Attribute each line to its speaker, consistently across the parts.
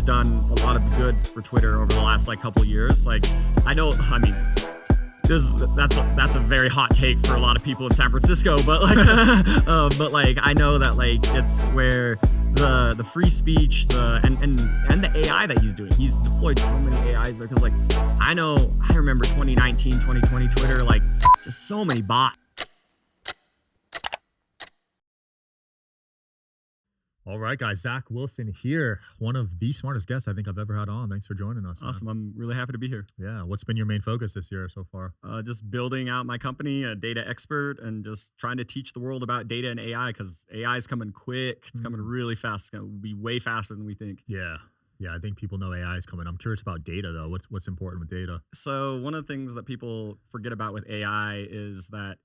Speaker 1: done a lot of good for Twitter over the last like couple of years. Like that's a very hot take for a lot of people in San Francisco, but like I know that like it's where the free speech, and the AI that he's doing. He's deployed so many AIs there because like I remember 2019, 2020 Twitter, like just so many bots.
Speaker 2: All right, guys. Zach Wilson here, one of the smartest guests I think I've ever had on. Thanks for joining us.
Speaker 1: Awesome. Man. I'm really happy to be here.
Speaker 2: Yeah. What's been your main focus this year so far?
Speaker 1: Just building out my company, a data expert, and just trying to teach the world about data and AI because AI is coming quick. It's coming really fast. It's going to be way faster than we think.
Speaker 2: Yeah. Yeah, I think people know AI is coming. I'm curious about data, though. What's important with data?
Speaker 1: So one of the things that people forget about with AI is that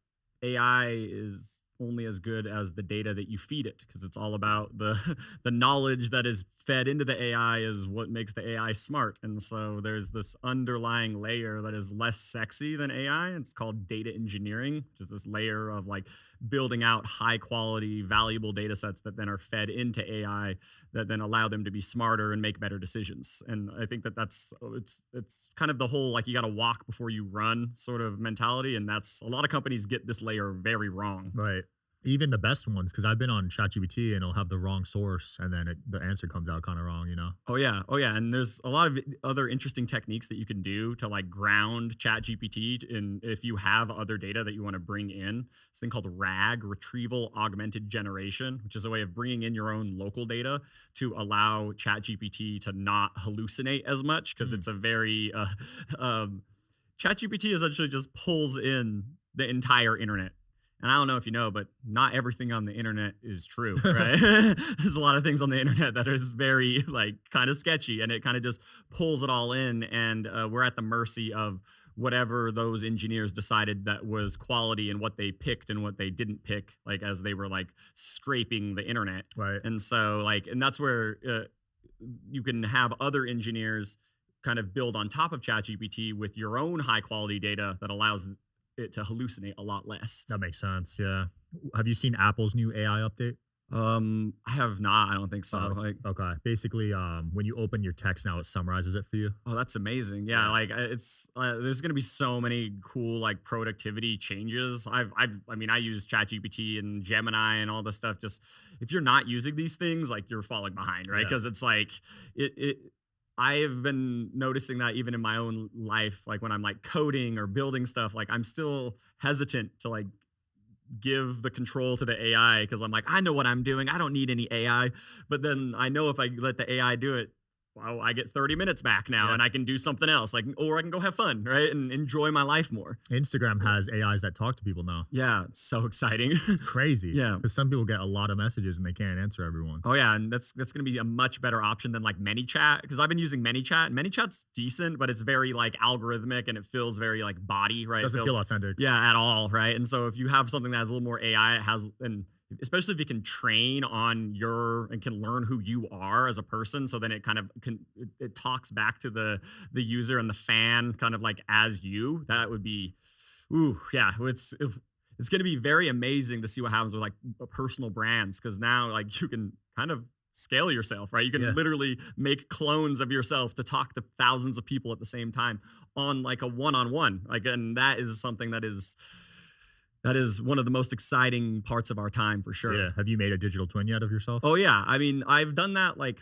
Speaker 1: AI is only as good as the data that you feed it, because it's all about the knowledge that is fed into the AI is what makes the AI smart. And so there's this underlying layer that is less sexy than AI. It's called data engineering, which is this layer of like building out high quality, valuable data sets that then are fed into AI that then allow them to be smarter and make better decisions. And I think that it's kind of the whole like you got to walk before you run sort of mentality. And that's a lot of companies get this layer very wrong.
Speaker 2: Right. Even the best ones, because I've been on ChatGPT and it'll have the wrong source and then the answer comes out kind of wrong, you know?
Speaker 1: Oh yeah. And there's a lot of other interesting techniques that you can do to like ground ChatGPT in if you have other data that you want to bring in. This thing called RAG, Retrieval Augmented Generation, which is a way of bringing in your own local data to allow ChatGPT to not hallucinate as much, because it's a very ChatGPT essentially just pulls in the entire internet. And I don't know if you know, but not everything on the internet is true, right? There's a lot of things on the internet that is very like kind of sketchy, and it kind of just pulls it all in, and we're at the mercy of whatever those engineers decided that was quality and what they picked and what they didn't pick, like as they were like scraping the internet.
Speaker 2: Right.
Speaker 1: And so like, and that's where you can have other engineers kind of build on top of ChatGPT with your own high quality data that allows it to hallucinate a lot less.
Speaker 2: That makes sense. Yeah. Have you seen Apple's new AI update?
Speaker 1: I have not. I don't think so.
Speaker 2: Okay. Basically, when you open your text now, it summarizes it for you.
Speaker 1: Oh, that's amazing. Yeah. Like it's, there's going to be so many cool like productivity changes. I use ChatGPT and Gemini and all this stuff. Just if you're not using these things, like you're falling behind, right? Because it's like, I have been noticing that even in my own life, like when I'm like coding or building stuff, like I'm still hesitant to like give the control to the AI, because I'm like, I know what I'm doing. I don't need any AI. But then I know if I let the AI do it, well, I get 30 minutes back now and I can do something else, like, or I can go have fun, right? And enjoy my life more.
Speaker 2: Instagram has AIs that talk to people now.
Speaker 1: Yeah, it's so exciting.
Speaker 2: It's crazy.
Speaker 1: Yeah.
Speaker 2: Because some people get a lot of messages and they can't answer everyone.
Speaker 1: Oh yeah, and that's going to be a much better option than like ManyChat, because I've been using ManyChat. And ManyChat's decent, but it's very like algorithmic and it feels very like body, right?
Speaker 2: Doesn't feel authentic.
Speaker 1: Yeah, at all, right? And so if you have something that has a little more AI, it has, and especially if you can train on and can learn who you are as a person, so then it kind of it talks back to the user and the fan kind of like as you. That would be, it's going to be very amazing to see what happens with like personal brands, because now like you can kind of scale yourself, right? You can literally make clones of yourself to talk to thousands of people at the same time on like a one-on-one, like, and that is something that is one of the most exciting parts of our time, for sure.
Speaker 2: Yeah. Have you made a digital twin yet of yourself?
Speaker 1: Oh yeah. I mean, I've done that like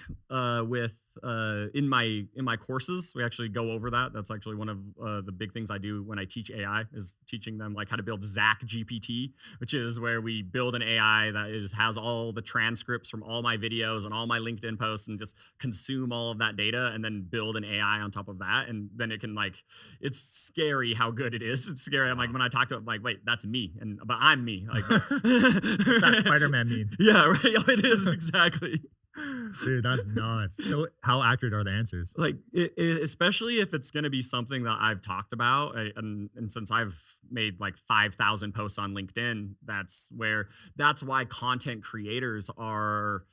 Speaker 1: with in my courses. We actually go over that. That's actually one of the big things I do when I teach AI, is teaching them like how to build Zach GPT, which is where we build an AI that has all the transcripts from all my videos and all my LinkedIn posts, and just consume all of that data and then build an AI on top of that. And then it can like, it's scary how good it is. It's scary. I'm like, when I talk to it, I'm like, wait, that's me. But I'm me. Like,
Speaker 2: what's that Spider-Man mean?
Speaker 1: Yeah, right. It is, exactly.
Speaker 2: Dude, that's nuts. So how accurate are the answers?
Speaker 1: Like, especially if it's going to be something that I've talked about, and since I've made like 5,000 posts on LinkedIn, that's why content creators are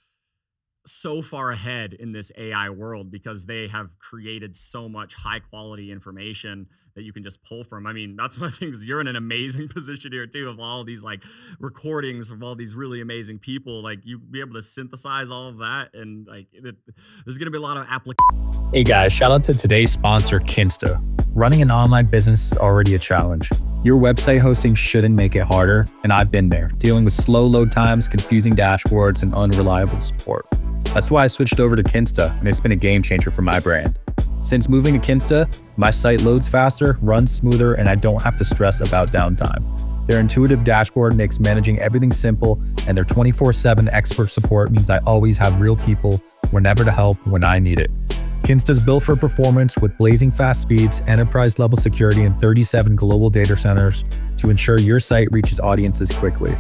Speaker 1: so far ahead in this AI world because they have created so much high quality information that you can just pull from. I mean, that's one of the things. You're in an amazing position here too, of all these like recordings of all these really amazing people. Like you be able to synthesize all of that, and like there's going to be a lot of applications.
Speaker 3: Hey guys, shout out to today's sponsor, Kinsta. Running an online business is already a challenge. Your website hosting shouldn't make it harder, and I've been there, dealing with slow load times, confusing dashboards, and unreliable support. That's why I switched over to Kinsta, and it's been a game changer for my brand. Since moving to Kinsta, my site loads faster, runs smoother, and I don't have to stress about downtime. Their intuitive dashboard makes managing everything simple, and their 24/7 expert support means I always have real people whenever to help when I need it. Kinsta's built for performance with blazing fast speeds, enterprise-level security, and 37 global data centers to ensure your site reaches audiences quickly.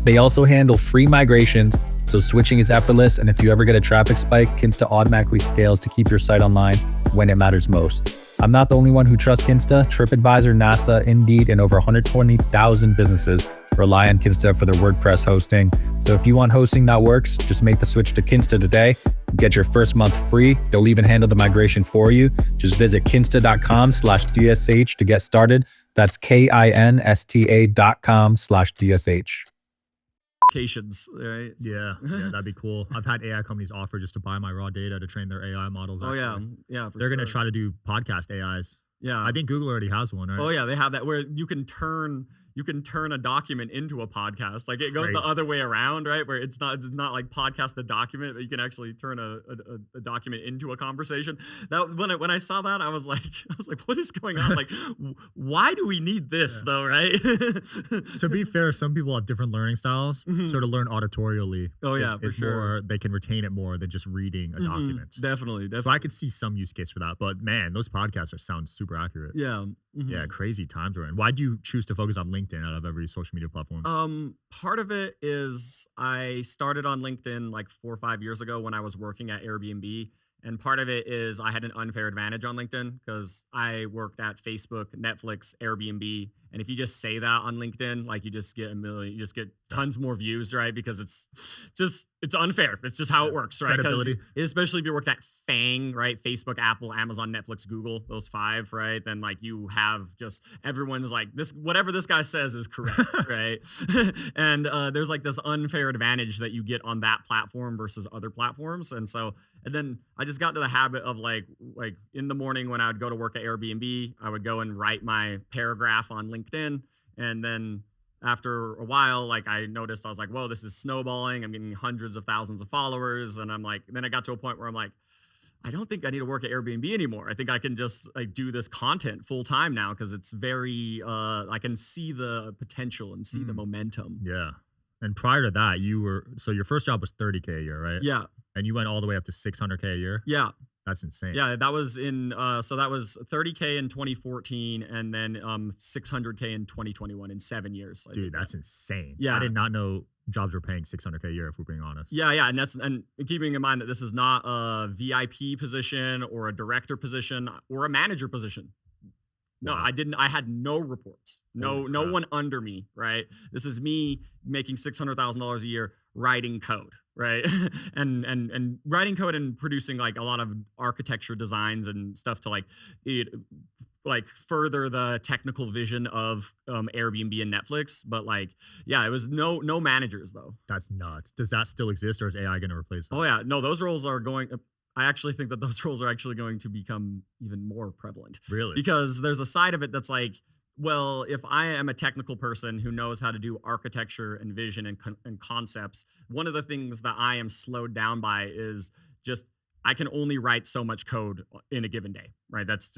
Speaker 3: They also handle free migrations, so switching is effortless, and if you ever get a traffic spike, Kinsta automatically scales to keep your site online when it matters most. I'm not the only one who trusts Kinsta. TripAdvisor, NASA, Indeed, and over 120,000 businesses rely on Kinsta for their WordPress hosting. So if you want hosting that works, just make the switch to Kinsta today. Get your first month free. They'll even handle the migration for you. Just visit kinsta.com/DSH to get started. That's KINSTA.com/DSH.
Speaker 1: Right?
Speaker 2: Yeah, that'd be cool. I've had AI companies offer just to buy my raw data to train their AI models.
Speaker 1: Oh
Speaker 2: actually.
Speaker 1: yeah.
Speaker 2: They're gonna try to do podcast AIs.
Speaker 1: Yeah,
Speaker 2: I think Google already has one, right?
Speaker 1: Oh yeah, they have that where you can turn a document into a podcast. Like it goes the other way around, right? Where it's not like podcast the document, but you can actually turn a document into a conversation. That when I saw that, I was like, what is going on? Like, why do we need this though, right?
Speaker 2: To be fair, some people have different learning styles. So to learn auditorially,
Speaker 1: for sure,
Speaker 2: more, they can retain it more than just reading a document.
Speaker 1: Definitely.
Speaker 2: So I could see some use case for that. But man, those podcasts sound super accurate.
Speaker 1: Yeah.
Speaker 2: Yeah, crazy times we're in. Why do you choose to focus on LinkedIn out of every social media platform?
Speaker 1: Part of it is I started on LinkedIn like 4 or 5 years ago when I was working at Airbnb. And part of it is I had an unfair advantage on LinkedIn because I worked at Facebook, Netflix, Airbnb. And if you just say that on LinkedIn, like you just get tons more views, right? Because it's unfair. It's just how it works, right? Credibility. Especially if you worked at FANG, right? Facebook, Apple, Amazon, Netflix, Google, those 5, right? Then like you have just everyone's like this, whatever this guy says is correct, right? And there's like this unfair advantage that you get on that platform versus other platforms. And then I just got into the habit of like in the morning when I would go to work at Airbnb, I would go and write my paragraph on LinkedIn. And then after a while, like I noticed, I was like, whoa, this is snowballing. I'm getting hundreds of thousands of followers. And I'm like, then I got to a point where I'm like, I don't think I need to work at Airbnb anymore. I think I can just like do this content full time now because it's very, I can see the potential and see the momentum.
Speaker 2: Yeah. And prior to that, your first job was $30K a year, right?
Speaker 1: Yeah.
Speaker 2: And you went all the way up to $600K a year?
Speaker 1: Yeah.
Speaker 2: That's insane.
Speaker 1: Yeah, that was so that was $30K in 2014 and then $600K in 2021 in 7 years.
Speaker 2: Dude, that's insane.
Speaker 1: Yeah.
Speaker 2: I did not know jobs were paying $600K a year, if we're being honest.
Speaker 1: Yeah, and keeping in mind that this is not a VIP position or a director position or a manager position. No, wow. I had no reports. No one under me, right? This is me making $600,000 a year writing code, right? and writing code and producing like a lot of architecture designs and stuff to like further the technical vision of Airbnb and Netflix. But like, yeah, it was no managers though.
Speaker 2: That's nuts. Does that still exist, or is AI going to replace that?
Speaker 1: Oh yeah, no, those roles are going. I actually think that those roles are actually going to become even more prevalent.
Speaker 2: Really?
Speaker 1: Because there's a side of it that's like, well, if I am a technical person who knows how to do architecture and vision and concepts, one of the things that I am slowed down by is just I can only write so much code in a given day, right? It's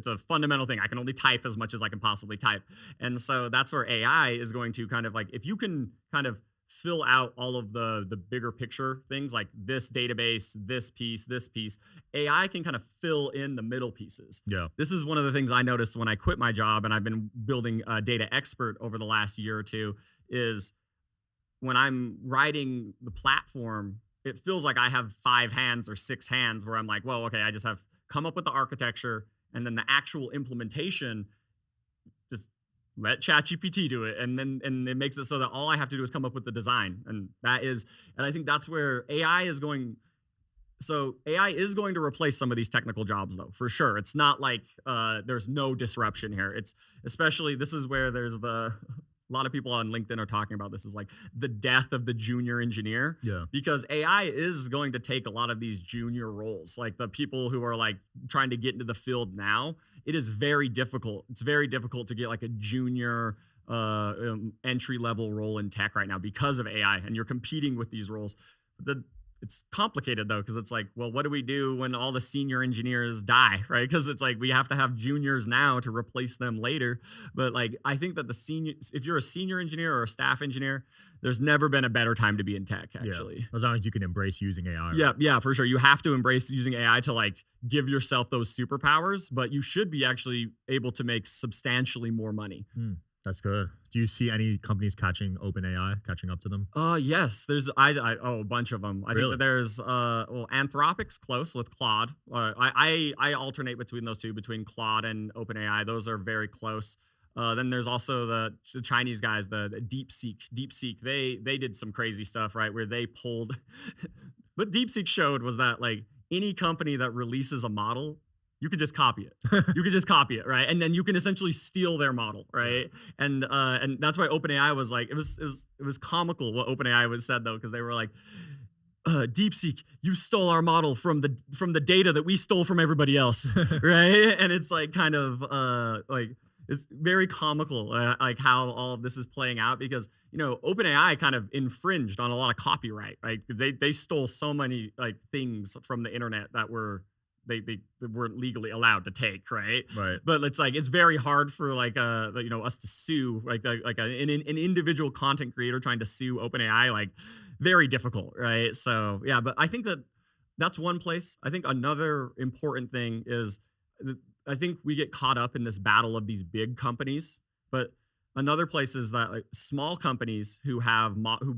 Speaker 1: a fundamental thing. I can only type as much as I can possibly type. And so that's where AI is going to kind of like, if you can kind of fill out all of the bigger picture things like this database, this piece, AI can kind of fill in the middle pieces.
Speaker 2: Yeah.
Speaker 1: This is one of the things I noticed when I quit my job and I've been building a data expert over the last year or two is when I'm writing the platform, it feels like I have 5 hands or 6 hands where I'm like, well, okay, I just have come up with the architecture and then the actual implementation just let ChatGPT do it, and it makes it so that all I have to do is come up with the design, and I think that's where AI is going. So AI is going to replace some of these technical jobs, though, for sure. It's not like there's no disruption here. It's especially, this is where there's a lot of people on LinkedIn are talking about this, is like the death of the junior engineer.
Speaker 2: Yeah.
Speaker 1: Because AI is going to take a lot of these junior roles, like the people who are like trying to get into the field now. It is very difficult. It's very difficult to get like a junior entry level role in tech right now because of AI, and you're competing with these roles. It's complicated though, because it's like, well, what do we do when all the senior engineers die, right? Because it's like we have to have juniors now to replace them later. But like, I think that if you're a senior engineer or a staff engineer, there's never been a better time to be in tech, actually.
Speaker 2: Yeah. As long as you can embrace using AI.
Speaker 1: Yeah,
Speaker 2: right?
Speaker 1: yeah, for sure. You have to embrace using AI to like give yourself those superpowers, but you should be actually able to make substantially more money.
Speaker 2: That's good. Do you see any companies catching up to them?
Speaker 1: Yes. There's a bunch of them. I think that there's Anthropic's close with Claude. I alternate between those two, between Claude and OpenAI. Those are very close. Then there's also the Chinese guys, the DeepSeek. DeepSeek, they did some crazy stuff, right? Where they pulled what DeepSeek showed was that like any company that releases a model, you could just copy it. You could just copy it, right? And then you can essentially steal their model, right? And that's why OpenAI was like, it was comical what OpenAI was said though, because they were like, DeepSeek, you stole our model from the data that we stole from everybody else, right? And it's like kind of like, it's very comical, like how all of this is playing out, because OpenAI kind of infringed on a lot of copyright, right? They stole so many like things from the internet that they weren't legally allowed to take, right?
Speaker 2: Right.
Speaker 1: But it's like, it's very hard for like us to sue like an individual content creator trying to sue OpenAI, like very difficult, right? So yeah, but I think that's one place. I think another important thing is I think we get caught up in this battle of these big companies, but another place is that like small companies who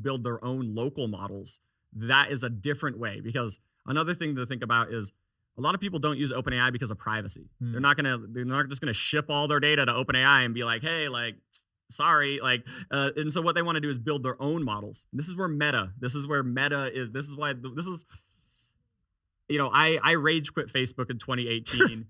Speaker 1: build their own local models, that is a different way. Because another thing to think about is a lot of people don't use OpenAI because of privacy. They're not just gonna ship all their data to OpenAI and be like, hey, like, sorry, like, and so what they want to do is build their own models. And this is where Meta is. This is why I rage quit Facebook in 2018.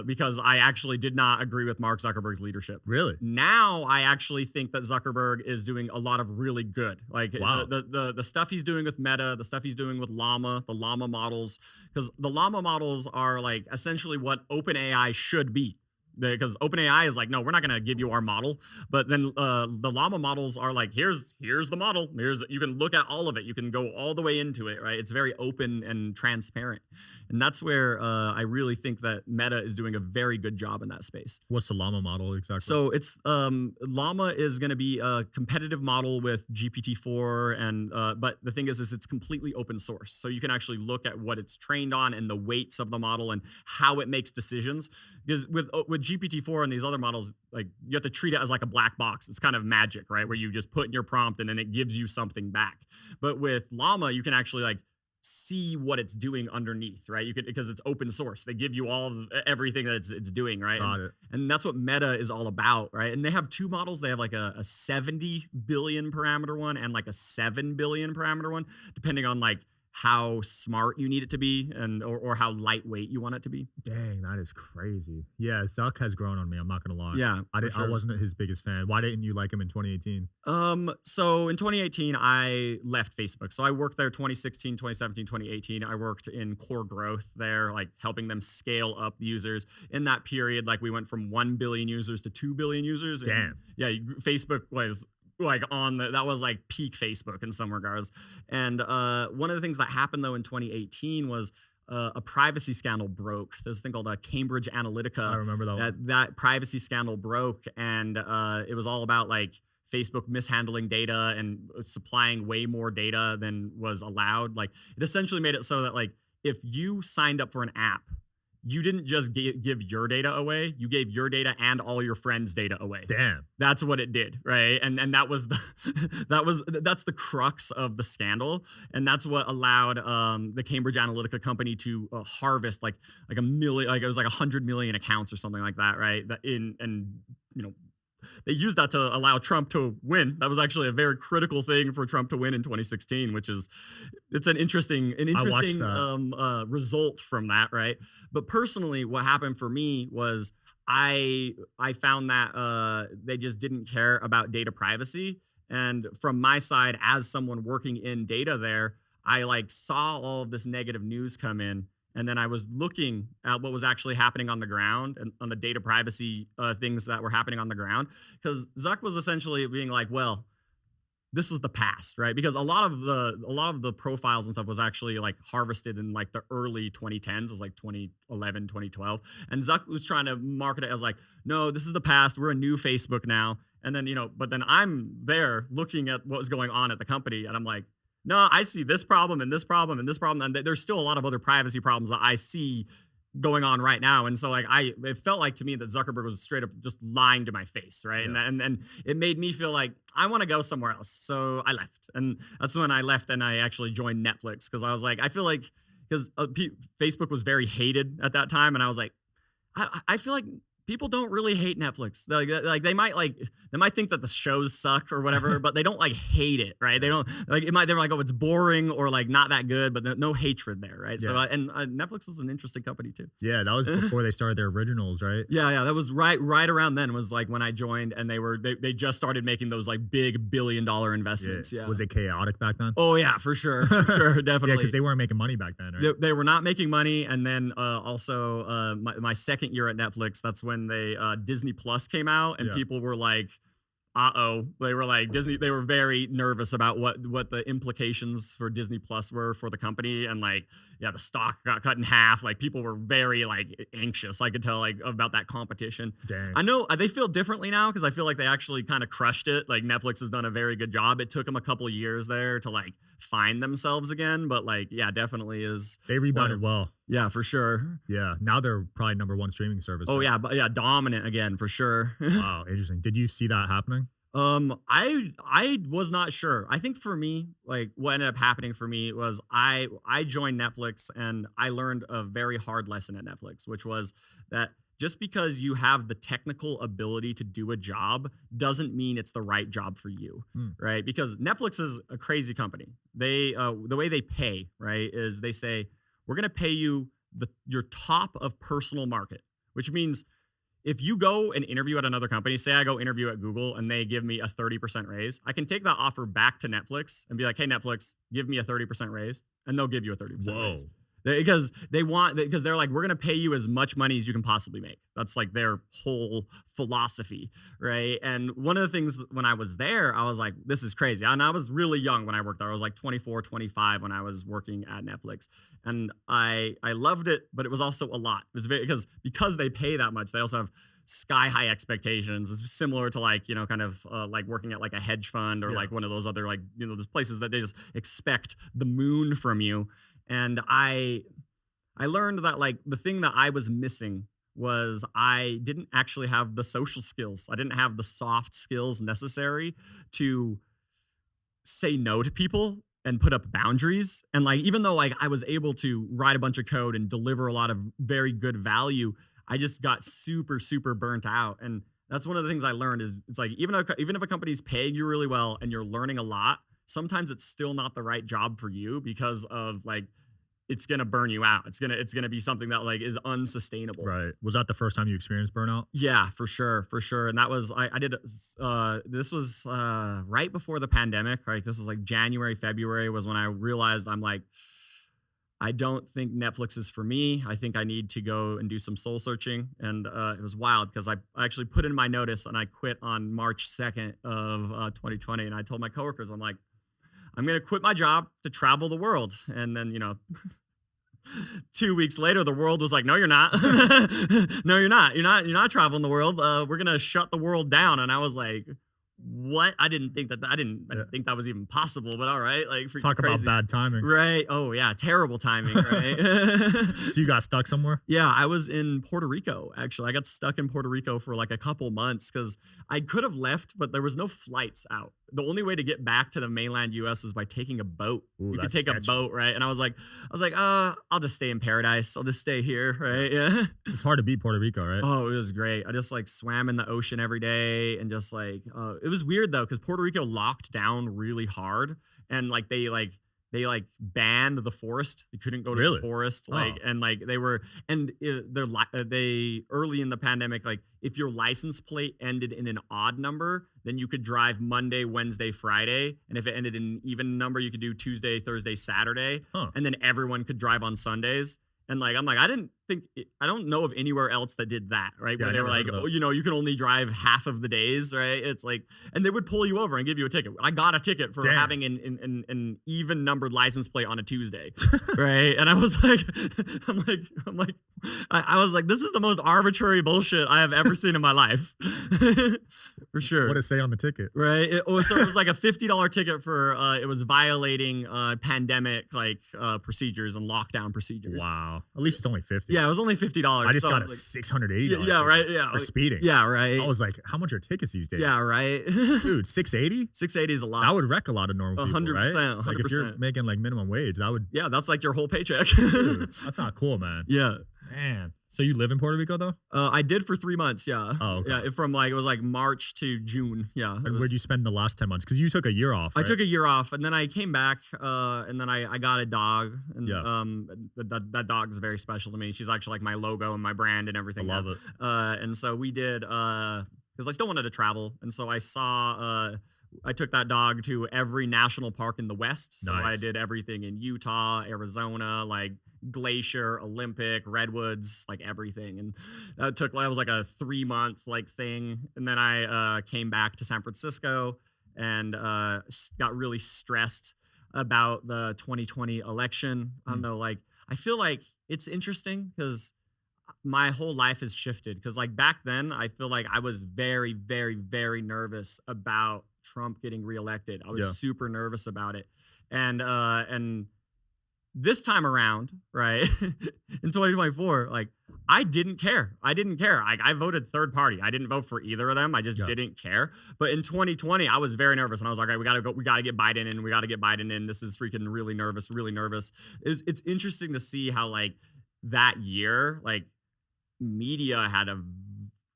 Speaker 1: Because I actually did not agree with Mark Zuckerberg's leadership.
Speaker 2: Really?
Speaker 1: Now I actually think that Zuckerberg is doing a lot of really good. Like the stuff he's doing with Meta, the stuff he's doing with LAMA, the LAMA models, because the LAMA models are like essentially what OpenAI should be. Because OpenAI is like, no, we're not going to give you our model. But then the LAMA models are like, here's the model. You can look at all of it. You can go all the way into it, right? It's very open and transparent. And that's where I really think that Meta is doing a very good job in that space.
Speaker 2: What's the LAMA model exactly?
Speaker 1: So it's LAMA is going to be a competitive model with GPT-4, and but the thing is it's completely open source. So you can actually look at what it's trained on and the weights of the model and how it makes decisions. Because with GPT-4 and these other models, like you have to treat it as like a black box. It's kind of magic, right? Where you just put in your prompt and then it gives you something back. But with LAMA, you can actually like see what it's doing underneath, right? You could, because it's open source. They give you all of everything that it's doing, right? And that's what Meta is all about, right? And they have two models. They have like a 70 billion parameter one and like a 7 billion parameter one, depending on like how smart you need it to be and or how lightweight you want it to be.
Speaker 2: Dang, that is crazy. Yeah, Zuck has grown on me. I'm not gonna lie.
Speaker 1: Yeah,
Speaker 2: I wasn't his biggest fan. Why didn't you like him in 2018?
Speaker 1: So in 2018, I left Facebook. So I worked there 2016, 2017, 2018. I worked in core growth there, like helping them scale up users. In that period, like we went from 1 billion users to 2 billion users.
Speaker 2: Damn.
Speaker 1: Yeah, Facebook was like that was like peak Facebook in some regards. And one of the things that happened though in 2018 was a privacy scandal broke. There's a thing called Cambridge Analytica.
Speaker 2: I remember that one.
Speaker 1: That privacy scandal broke, and it was all about like Facebook mishandling data and supplying way more data than was allowed. Like it essentially made it so that like if you signed up for an app, you didn't just give your data away, you gave your data and all your friends' data away.
Speaker 2: Damn. That's
Speaker 1: what it did, right? And that was that's the crux of the scandal. And that's what allowed the Cambridge Analytica company to harvest like a million, like it was like 100 million accounts or something like that, right? they used that to allow Trump to win. That was actually a very critical thing for Trump to win in 2016, which is it's an interesting result from that, right? But personally, what happened for me was I found that they just didn't care about data privacy. And from my side, as someone working in data there, I like saw all of this negative news come in. And then I was looking at what was actually happening on the ground and on the data privacy things that were happening on the ground. Because Zuck was essentially being like, well, this was the past, right? Because a lot of the profiles and stuff was actually like harvested in like the early 2010s. It was like 2011, 2012. And Zuck was trying to market it as like, no, this is the past. We're a new Facebook now. And then, but then I'm there looking at what was going on at the company. And I'm like, no, I see this problem and this problem and this problem. And there's still a lot of other privacy problems that I see going on right now. And so like it felt like to me that Zuckerberg was straight up just lying to my face, right? Yeah. And it made me feel like I want to go somewhere else. So I left. And that's when I left and I actually joined Netflix because I was like, I feel like because Facebook was very hated at that time. And I was like, I feel like people don't really hate Netflix. Like they might think that the shows suck or whatever, but they don't like hate it, right? They don't like they're like, oh, it's boring or like not that good, but no hatred there, right? Yeah. So and Netflix is an interesting company too.
Speaker 2: Yeah, that was before they started their originals, right?
Speaker 1: Yeah, that was right around then was like when I joined, and they just started making those like big $1 billion investments. Yeah.
Speaker 2: Was it chaotic back then?
Speaker 1: Oh yeah, for sure, definitely.
Speaker 2: Yeah, because they weren't making money back then, right?
Speaker 1: They were not making money, and then also my second year at Netflix, that's when they Disney Plus came out, and people were like, they were like they were very nervous about what the implications for Disney Plus were for the company. And like, yeah, the stock got cut in half. Like people were very like anxious. I could tell like about that competition.
Speaker 2: Dang.
Speaker 1: I know they feel differently now because I feel like they actually kind of crushed it. Like Netflix has done a very good job. It took them a couple years there to like find themselves again. But like, yeah, definitely is.
Speaker 2: They rebounded well.
Speaker 1: Yeah, for sure.
Speaker 2: Yeah. Now they're probably #1 streaming service.
Speaker 1: Oh, yeah. But yeah, dominant again, for sure.
Speaker 2: Wow. Interesting. Did you see that happening?
Speaker 1: I was not sure. I think for me, like what ended up happening for me was I joined Netflix and I learned a very hard lesson at Netflix, which was that just because you have the technical ability to do a job doesn't mean it's the right job for you, right? Because Netflix is a crazy company. They the way they pay, right, is they say, we're going to pay you your top of personal market, which means if you go and interview at another company, say I go interview at Google and they give me a 30% raise, I can take that offer back to Netflix and be like, hey, Netflix, give me a 30% raise, and they'll give you a 30% raise. Because they're like, we're going to pay you as much money as you can possibly make. That's like their whole philosophy, right? And one of the things when I was there, I was like, this is crazy. And I was really young when I worked there. I was like 24, 25 when I was working at Netflix. And I loved it, but it was also a lot. It was because they pay that much, they also have sky high expectations. It's similar to like, kind of like working at like a hedge fund or like one of those other like, those places that they just expect the moon from you. And I learned that like the thing that I was missing was I didn't actually have the social skills. I didn't have the soft skills necessary to say no to people and put up boundaries. And like, even though like I was able to write a bunch of code and deliver a lot of very good value, I just got super, super burnt out. And that's one of the things I learned is it's like, even if a company's paying you really well and you're learning a lot, sometimes it's still not the right job for you because of like, it's going to burn you out. It's going to be something that like is unsustainable.
Speaker 2: Right. Was that the first time you experienced burnout?
Speaker 1: Yeah, for sure. And that was, I did, this was right before the pandemic, right? This was like January, February was when I realized I'm like, I don't think Netflix is for me. I think I need to go and do some soul searching. And it was wild because I actually put in my notice and I quit on March 2nd of 2020. And I told my coworkers, I'm like, I'm going to quit my job to travel the world. And then, 2 weeks later, the world was like, no, you're not. No, you're not. You're not traveling the world. We're going to shut the world down. And I was like, what? I didn't think that was even possible, but all right. Like,
Speaker 2: talk
Speaker 1: crazy.
Speaker 2: About bad timing.
Speaker 1: Right. Oh yeah. Terrible timing. Right.
Speaker 2: So you got stuck somewhere?
Speaker 1: Yeah. I was in Puerto Rico. Actually, I got stuck in Puerto Rico for like a couple months because I could have left, but there was no flights out. the only way to get back to the mainland US is by taking a boat.
Speaker 2: Ooh,
Speaker 1: You could
Speaker 2: that's
Speaker 1: take a
Speaker 2: sketchy.
Speaker 1: boat, right? And I was like, I'll just stay in paradise. I'll just stay here, right? Yeah.
Speaker 2: It's hard to beat Puerto Rico, right?
Speaker 1: Oh, it was great. I just like swam in the ocean every day and just like it was weird though because Puerto Rico locked down really hard and like they banned the forest. You couldn't go to
Speaker 2: Really?
Speaker 1: the forest
Speaker 2: Oh.
Speaker 1: like and like they were and they early in the pandemic like if your license plate ended in an odd number, then you could drive Monday, Wednesday, Friday, and if it ended in an even number, you could do Tuesday, Thursday, Saturday,
Speaker 2: Huh.
Speaker 1: and then everyone could drive on Sundays. And like I'm like I don't know of anywhere else that did that, right?
Speaker 2: Yeah,
Speaker 1: Where
Speaker 2: I
Speaker 1: they were
Speaker 2: never
Speaker 1: like,
Speaker 2: heard of that.
Speaker 1: oh, you know, you can only drive half of the days, right? It's like, and they would pull you over and give you a ticket. I got a ticket for
Speaker 2: Damn.
Speaker 1: having an even numbered license plate on a Tuesday, right? And I was like, I was like, this is the most arbitrary bullshit I have ever seen in my life, for sure.
Speaker 2: What did it say on the ticket?
Speaker 1: Right. So it was like a $50 ticket for it was violating pandemic procedures and lockdown procedures.
Speaker 2: Wow. At least it's only 50.
Speaker 1: Yeah, it was only $50.
Speaker 2: I just
Speaker 1: so
Speaker 2: got
Speaker 1: was
Speaker 2: a
Speaker 1: like,
Speaker 2: $680.
Speaker 1: yeah,
Speaker 2: ticket
Speaker 1: right. Yeah.
Speaker 2: For speeding.
Speaker 1: Yeah, right.
Speaker 2: I was like, how much are tickets these days?
Speaker 1: yeah, right.
Speaker 2: Dude, 680?
Speaker 1: 680 is a lot.
Speaker 2: That would wreck a lot of normal people,
Speaker 1: 100%,
Speaker 2: right? Like if you're
Speaker 1: 100%.
Speaker 2: making like minimum wage, that would.
Speaker 1: Yeah, that's like your whole paycheck.
Speaker 2: Dude, that's not cool, man.
Speaker 1: Yeah.
Speaker 2: Man. So you live in Puerto Rico though?
Speaker 1: I did for 3 months. Yeah.
Speaker 2: Oh, okay.
Speaker 1: Yeah. From like, it was like March to June. Yeah.
Speaker 2: Like, where'd you spend the last 10 months? Because you took a year off.
Speaker 1: I
Speaker 2: Right?
Speaker 1: took a year off and then I came back and then I got a dog and
Speaker 2: Yeah.
Speaker 1: that dog is very special to me. She's actually like my logo and my brand and
Speaker 2: I
Speaker 1: everything.
Speaker 2: love it.
Speaker 1: And so we did because I still wanted to travel and so I took that dog to every national park in the West. So I
Speaker 2: Nice.
Speaker 1: did everything in Utah, Arizona, like Glacier, Olympic, Redwoods, like everything. And that was like a 3-month like thing. And then I came back to San Francisco and got really stressed about the 2020 election. I don't know, like I feel like it's interesting because my whole life has shifted. Because like back then, I feel like I was very, very, very nervous about Trump getting reelected. I was
Speaker 2: Yeah.
Speaker 1: super nervous about it. And this time around, right, in 2024, like I didn't care. I voted third party. I didn't vote for either of them. I just
Speaker 2: Yeah.
Speaker 1: didn't care. But in 2020, I was very nervous, and I was like, all right, we gotta get Biden in. We gotta get Biden in. This is freaking really nervous, really nervous. It's interesting to see how like that year, like media had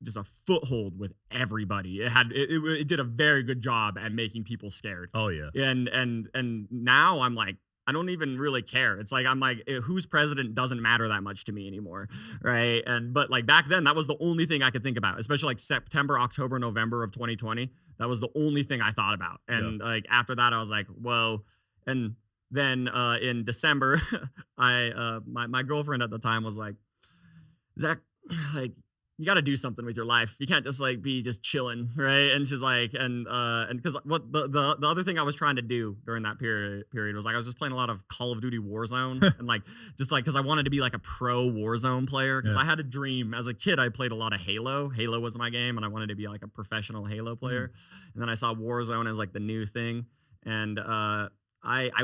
Speaker 1: just a foothold with everybody. It did a very good job at making people scared.
Speaker 2: Oh yeah.
Speaker 1: And now I'm like, I don't even really care. It's like I'm like, who's president doesn't matter that much to me anymore, right? But like back then, that was the only thing I could think about, especially like September, October, November of 2020. That was the only thing I thought about. And like after that, I was like, whoa. And then in December, my girlfriend at the time was like, Zach, like you got to do something with your life. You can't just like be just chilling, right? And she's like, and because what the other thing I was trying to do during that period was like I was just playing a lot of Call of Duty Warzone and like just like because I wanted to be like a pro Warzone player because I had a dream as a kid. I played a lot of Halo. Halo was my game, and I wanted to be like a professional Halo player. And then I saw Warzone as like the new thing, and I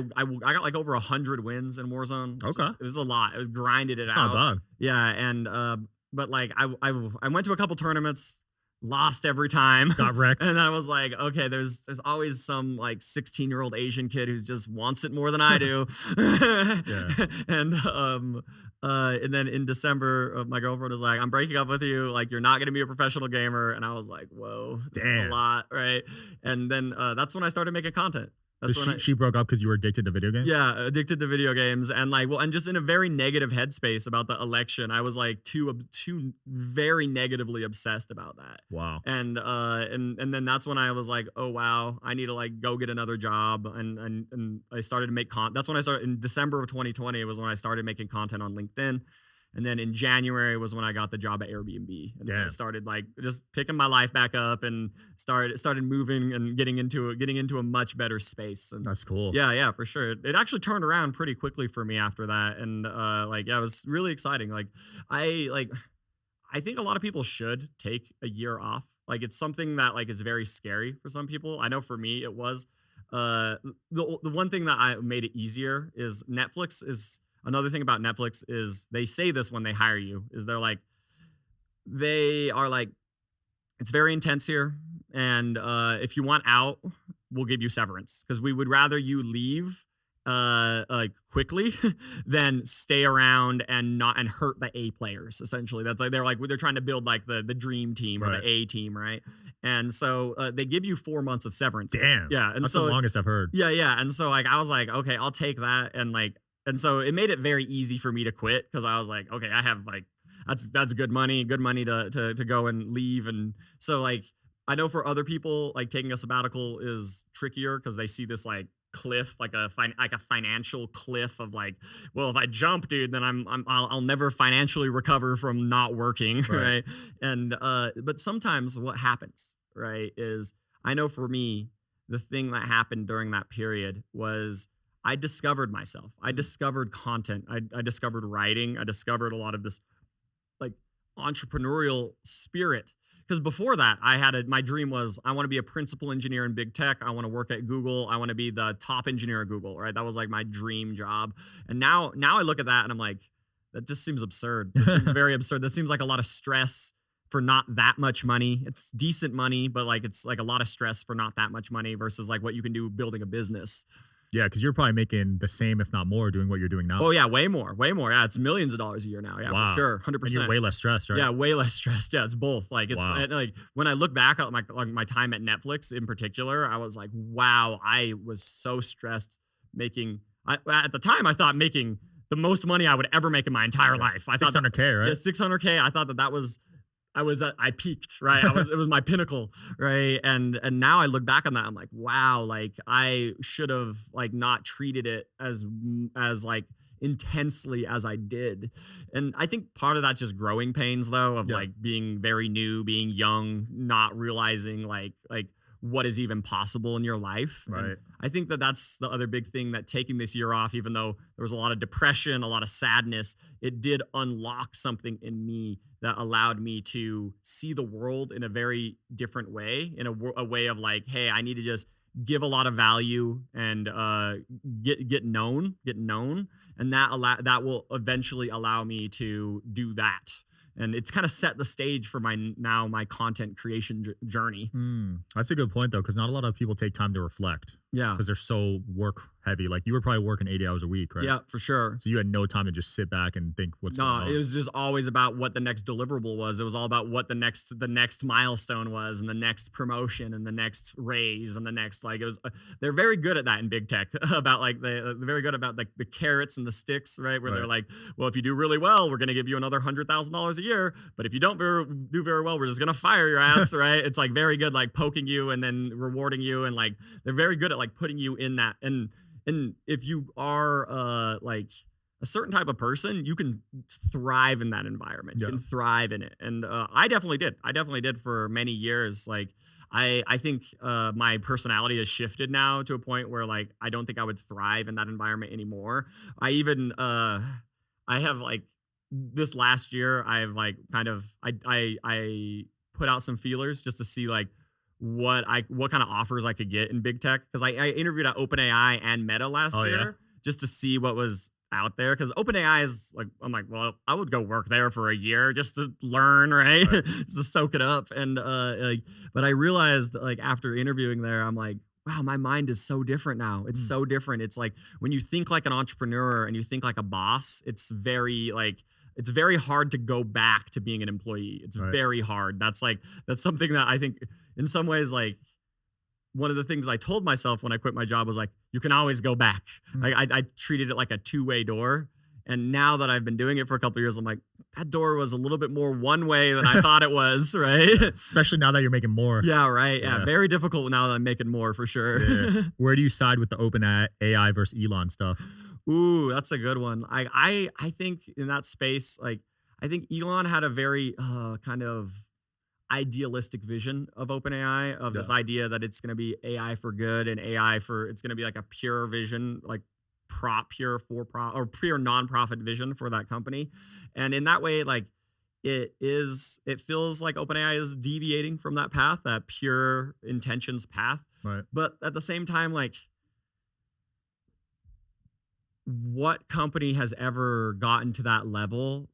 Speaker 1: got like over 100 wins in Warzone.
Speaker 2: Okay.
Speaker 1: It was a lot. It was grinded it
Speaker 2: It's
Speaker 1: out.
Speaker 2: not bad.
Speaker 1: Yeah, and but like I went to a couple tournaments, lost every time.
Speaker 2: Got wrecked.
Speaker 1: And I was like, okay, there's always some like 16-year-old Asian kid who just wants it more than I do. And then in December, my girlfriend was like, I'm breaking up with you. Like, you're not going to be a professional gamer. And I was like, whoa, this is a
Speaker 2: Damn.
Speaker 1: lot, right? And then that's when I started making content.
Speaker 2: So
Speaker 1: That's when
Speaker 2: she broke up because you were addicted to video games?
Speaker 1: Yeah, addicted to video games, and like, well, and just in a very negative headspace about the election. I was like too very negatively obsessed about that.
Speaker 2: Wow.
Speaker 1: And then that's when I was like, oh wow, I need to like go get another job, and I started to make content. That's when I started in December of 2020. It was when I started making content on LinkedIn. And then in January was when I got the job at Airbnb, and then I started like just picking my life back up and started moving and getting into a much better space. And
Speaker 2: That's cool.
Speaker 1: yeah, for sure. It actually turned around pretty quickly for me after that, and it was really exciting. Like I think a lot of people should take a year off. Like it's something that like is very scary for some people. I know for me it was. The one thing that I made it easier is Netflix is. Another thing about Netflix is they say this when they hire you, is they are like, it's very intense here. And if you want out, we'll give you severance because we would rather you leave like quickly than stay around and hurt the A players. Essentially, that's like they're trying to build like the dream team or
Speaker 2: Right.
Speaker 1: the A team, right? And so they give you 4 months of severance.
Speaker 2: Damn.
Speaker 1: Yeah, and
Speaker 2: That's
Speaker 1: so
Speaker 2: the longest I've heard.
Speaker 1: yeah, and so like I was like, okay, I'll take that, and so it made it very easy for me to quit because I was like, okay, I have like that's good money to go and leave, and so like I know for other people like taking a sabbatical is trickier because they see this like cliff, like a financial cliff of like, well, if I jump, dude, then I'll never financially recover from not working, right? And but sometimes what happens, right, is I know for me, the thing that happened during that period was I discovered myself. I discovered content. I discovered writing. I discovered a lot of this like entrepreneurial spirit. Because before that, my dream was I want to be a principal engineer in big tech. I want to work at Google. I want to be the top engineer at Google, right? That was like my dream job. And now I look at that and I'm like, that just seems absurd. It seems very absurd. That seems like a lot of stress for not that much money. It's decent money, but like it's like a lot of stress for not that much money versus like what you can do building a business.
Speaker 2: Yeah, because you're probably making the same, if not more, doing what you're doing now.
Speaker 1: Oh yeah, way more. Yeah, it's millions of dollars a year now. Yeah,
Speaker 2: Wow.
Speaker 1: for sure, 100%.
Speaker 2: And you're way less stressed, right?
Speaker 1: Yeah, way less stressed. Yeah, it's both. Like it's
Speaker 2: Wow.
Speaker 1: like when I look back at my time at Netflix in particular, I was like, wow, I was so stressed making. At the time, I thought making the most money I would ever make in my entire life. I thought
Speaker 2: 600K, right?
Speaker 1: Yeah, 600K. I thought that was. I peaked, right? It was my pinnacle, right? And now I look back on that, I'm like, wow, like I should have like not treated it as like intensely as I did. And I think part of that's just growing pains though, of like being very new, being young, not realizing like what is even possible in your life.
Speaker 2: Right.
Speaker 1: And I think that's the other big thing, that taking this year off, even though there was a lot of depression, a lot of sadness, it did unlock something in me that allowed me to see the world in a very different way, in a way of like, hey, I need to just give a lot of value and get known, and that will eventually allow me to do that. And it's kind of set the stage for my content creation journey.
Speaker 2: That's a good point though, because not a lot of people take time to reflect.
Speaker 1: Yeah,
Speaker 2: because they're so work heavy. Like you were probably working 80 hours a week, right?
Speaker 1: Yeah, for sure.
Speaker 2: So you had no time to just sit back and think what's going on.
Speaker 1: No, it was just always about what the next deliverable was. It was all about what the next milestone was, and the next promotion, and the next raise, and the next like it was. They're very good at that in big tech. About like they're very good about like the carrots and the sticks, right? Where they're like, well, if you do really well, we're going to give you another $100,000 a year. But if you don't do very well, we're just going to fire your ass, right? It's like very good, like poking you and then rewarding you, and like they're very good at like putting you in that. And if you are like a certain type of person, you can thrive in that environment. You can thrive in it. And I definitely did for many years. Like I think my personality has shifted now to a point where like I don't think I would thrive in that environment anymore. I even I have like this last year I've like kind of I put out some feelers just to see like what kind of offers I could get in big tech, because I interviewed at OpenAI and Meta last year just to see what was out there, because OpenAI is like, I'm like, well, I would go work there for a year just to learn, right? Just to soak it up. And like, but I realized like after interviewing there, I'm like, wow, my mind is so different now. It's so different. It's like when you think like an entrepreneur and you think like a boss, it's very hard to go back to being an employee. It's very hard. That's something that I think in some ways, like one of the things I told myself when I quit my job was like, you can always go back. Like I treated it like a two-way door. And now that I've been doing it for a couple of years, I'm like, that door was a little bit more one way than I thought it was, right?
Speaker 2: Especially now that you're making more.
Speaker 1: Yeah, right. Yeah, very difficult now that I'm making more for sure.
Speaker 2: Yeah. Where do you side with the OpenAI versus Elon stuff?
Speaker 1: Ooh, that's a good one. I think in that space, like I think Elon had a very kind of idealistic vision of OpenAI, of this idea that it's going to be AI for good and it's going to be like a pure vision, like pure non-profit vision for that company. And in that way, like it feels like OpenAI is deviating from that path, that pure intentions path.
Speaker 2: Right.
Speaker 1: But at the same time, like what company has ever gotten to that level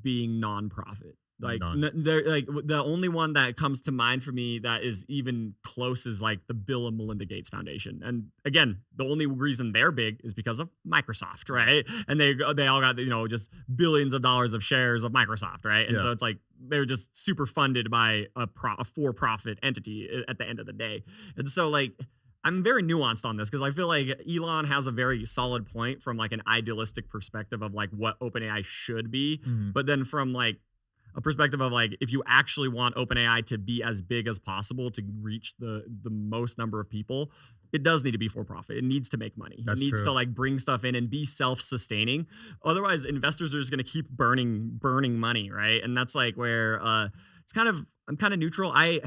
Speaker 1: being non-profit? Like
Speaker 2: None.
Speaker 1: they're like the only one that comes to mind for me that is even close is like the Bill and Melinda Gates Foundation. And again, the only reason they're big is because of Microsoft, right? And they all got, just billions of dollars of shares of Microsoft, right? And
Speaker 2: Yeah.
Speaker 1: so it's like they're just super funded by a for-profit entity at the end of the day. And so like I'm very nuanced on this because I feel like Elon has a very solid point from like an idealistic perspective of like what OpenAI should be,
Speaker 2: Mhm.
Speaker 1: but then from like a perspective of like if you actually want OpenAI to be as big as possible to reach the most number of people, it does need to be for profit. It needs to make money.
Speaker 2: That's
Speaker 1: it needs
Speaker 2: true.
Speaker 1: to like bring stuff in and be self-sustaining. Otherwise, investors are just going to keep burning money, right? And that's like where I'm kind of neutral. I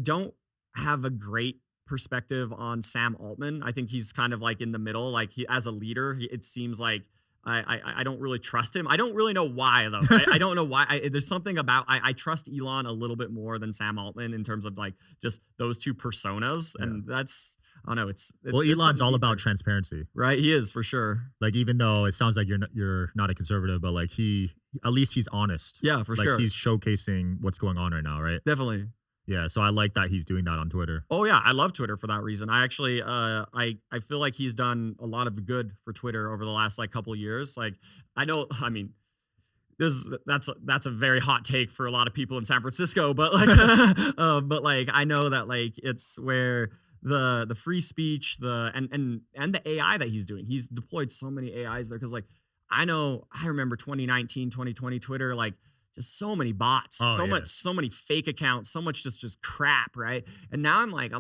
Speaker 1: don't have a great perspective on Sam Altman. I think he's kind of like in the middle. Like he as a leader, it seems like I don't really trust him. I don't really know why though. I don't know why. There's something about I trust Elon a little bit more than Sam Altman in terms of like just those two personas, and that's I don't know.
Speaker 2: Well,
Speaker 1: there's
Speaker 2: Elon's
Speaker 1: something
Speaker 2: all
Speaker 1: deeper.
Speaker 2: about transparency.
Speaker 1: Right? He is for sure.
Speaker 2: Like even though it sounds like you're not a conservative, but like at least he's honest.
Speaker 1: Yeah, for
Speaker 2: like
Speaker 1: sure.
Speaker 2: he's showcasing what's going on right now, right?
Speaker 1: Definitely.
Speaker 2: Yeah, so I like that he's doing that on Twitter.
Speaker 1: Oh yeah, I love Twitter for that reason. I actually I feel like he's done a lot of good for Twitter over the last like couple of years. Like I mean that's a very hot take for a lot of people in San Francisco, but like but I know that like it's where the free speech, and the AI that he's doing. He's deployed so many AIs there cuz like I remember 2019, 2020 Twitter like just so many bots, so many fake accounts, so much just crap, right? And now I'm like,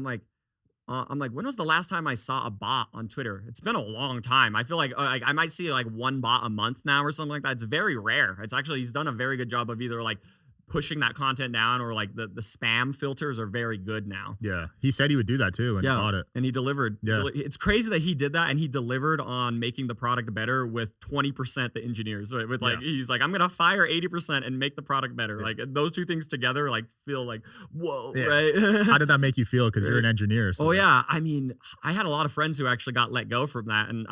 Speaker 1: when was the last time I saw a bot on Twitter? It's been a long time. I feel like I might see like one bot a month now or something like that. It's very rare. It's actually he's done a very good job of either like pushing that content down or like the spam filters are very good now.
Speaker 2: Yeah, he said he would do that too and bought it.
Speaker 1: And he delivered.
Speaker 2: Yeah.
Speaker 1: It's crazy that he did that and he delivered on making the product better with 20% the engineers. Right? With like he's like, I'm gonna fire 80% and make the product better.
Speaker 2: Yeah.
Speaker 1: Like those two things together like feel like whoa,
Speaker 2: Yeah.
Speaker 1: right?
Speaker 2: How did that make you feel? Because you're an engineer. So
Speaker 1: Oh yeah. I mean, I had a lot of friends who actually got let go from that. And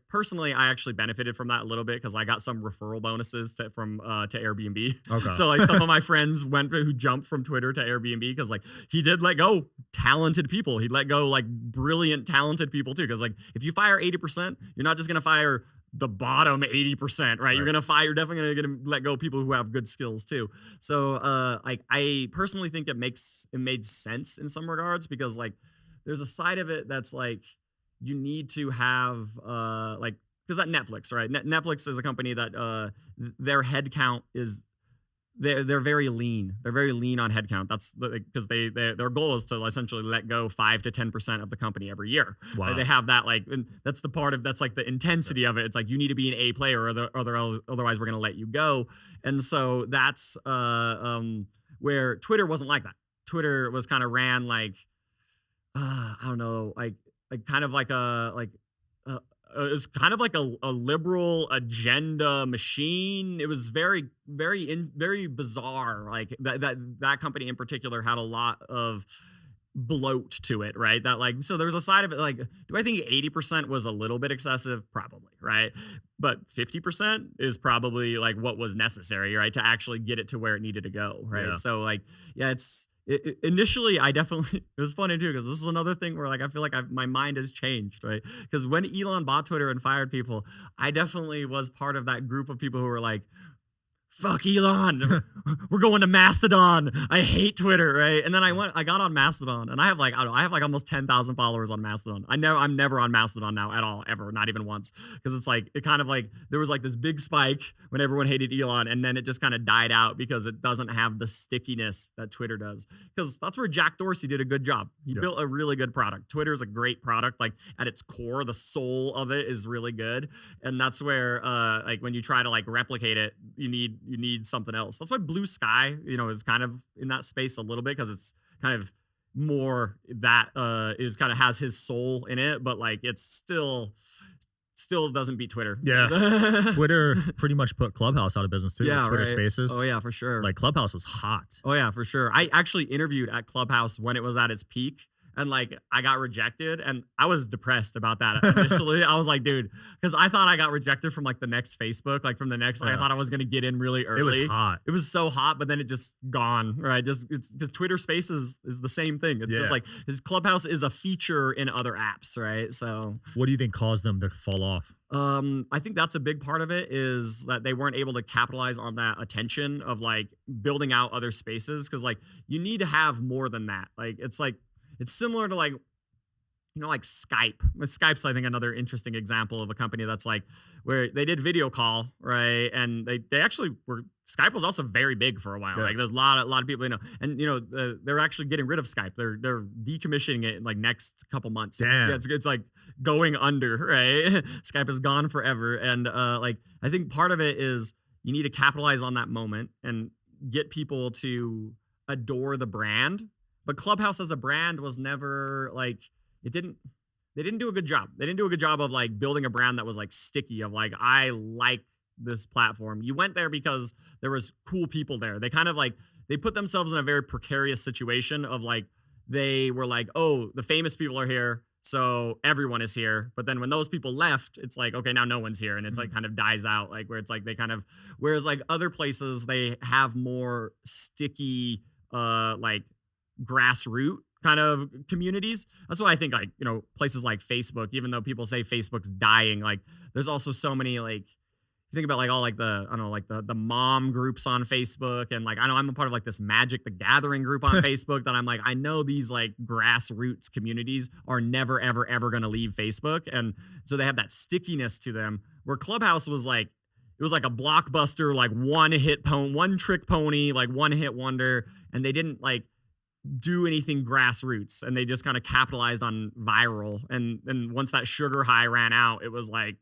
Speaker 1: personally, I actually benefited from that a little bit because I got some referral bonuses to Airbnb.
Speaker 2: Okay.
Speaker 1: So like some of my friends who jumped from Twitter to Airbnb because like he did let go talented people. He let go like brilliant talented people too. Because like if you fire 80%, you're not just gonna fire the bottom 80%, right? You're definitely gonna let go people who have good skills too. So like I personally think it made sense in some regards because like there's a side of it that's like you need to have because at Netflix, right? Netflix is a company that their headcount is they're very lean. They're very lean on headcount. That's because their goal is to essentially let go 5 to 10% of the company every year.
Speaker 2: Wow.
Speaker 1: They have that and that's like the intensity of it. It's like you need to be an A player otherwise we're gonna let you go. And so that's where Twitter wasn't like that. Twitter was kind of ran like I don't know, kind of like it's kind of like a liberal agenda machine. It was very, very bizarre. Like that company in particular had a lot of bloat to it, right? That like, so there's a side of it. Like, do I think 80% was a little bit excessive? Probably, right? But 50% is probably like what was necessary, right, to actually get it to where it needed to go, right?
Speaker 2: Yeah.
Speaker 1: So like, yeah, initially I definitely it was funny too because this is another thing where like I feel like my mind has changed, right? Because when Elon bought Twitter and fired people, I definitely was part of that group of people who were like, fuck Elon, we're going to Mastodon, I hate Twitter, right? And then I got on Mastodon and I have like almost 10,000 followers on Mastodon. I'm never on Mastodon now at all, ever, not even once, because it's like it kind of like there was like this big spike when everyone hated Elon and then it just kind of died out because it doesn't have the stickiness that Twitter does, because that's where Jack Dorsey did a good job. He built a really good product. Twitter is a great product. Like at its core, the soul of it is really good, and that's where like when you try to like replicate it, you need something else. That's why Blue Sky, is kind of in that space a little bit because it's kind of more that is kind of has his soul in it, but like it's still doesn't beat Twitter.
Speaker 2: Yeah. Twitter pretty much put Clubhouse out of business too.
Speaker 1: Yeah,
Speaker 2: Twitter
Speaker 1: right.
Speaker 2: Spaces.
Speaker 1: Oh yeah, for sure.
Speaker 2: Like Clubhouse was hot.
Speaker 1: Oh yeah, for sure. I actually interviewed at Clubhouse when it was at its peak. and like I got rejected, and I was depressed about that initially. I was like, dude, because I thought I got rejected from like the next Facebook, like from the next. I thought I was gonna get in really early.
Speaker 2: It was hot.
Speaker 1: It was so hot, but then it just gone. Right? Just it's the Twitter Spaces is the same thing. It's just like his Clubhouse is a feature in other apps, right? So
Speaker 2: what do you think caused them to fall off?
Speaker 1: I think that's a big part of it, is that they weren't able to capitalize on that attention of like building out other spaces, because like you need to have more than that. Like it's similar to like, you know, like Skype. Skype's, I think, another interesting example of a company that's like where they did video call, right? And they actually were. Skype was also very big for a while. Like there's a lot of people, you know, and you know they're actually getting rid of Skype. They're decommissioning it in like next couple months.
Speaker 2: Damn.
Speaker 1: Yeah, it's like going under, right? Skype is gone forever, and like I think part of it is you need to capitalize on that moment and get people to adore the brand. But Clubhouse as a brand was never like they didn't do a good job. They didn't do a good job of like building a brand that was like sticky, of like, I like this platform. You went there because there was cool people there. They kind of like, they put themselves in a very precarious situation of like, they were like, oh, the famous people are here, so everyone is here. But then when those people left, it's like, okay, now no one's here. And it's like kind of dies out, like where it's like they kind of, whereas like other places, they have more sticky, like grassroots kind of communities. That's why I think like, you know, places like Facebook, even though people say Facebook's dying, like there's also so many like, if you think about like all like the, I don't know, like the mom groups on Facebook, and like I know I'm a part of like this Magic the Gathering group on Facebook that I'm like, I know these like grassroots communities are never ever going to leave Facebook, and so they have that stickiness to them, where Clubhouse was like, it was like a blockbuster, like one trick pony, like one hit wonder, and they didn't like do anything grassroots, and they just kind of capitalized on viral, and once that sugar high ran out, it was like,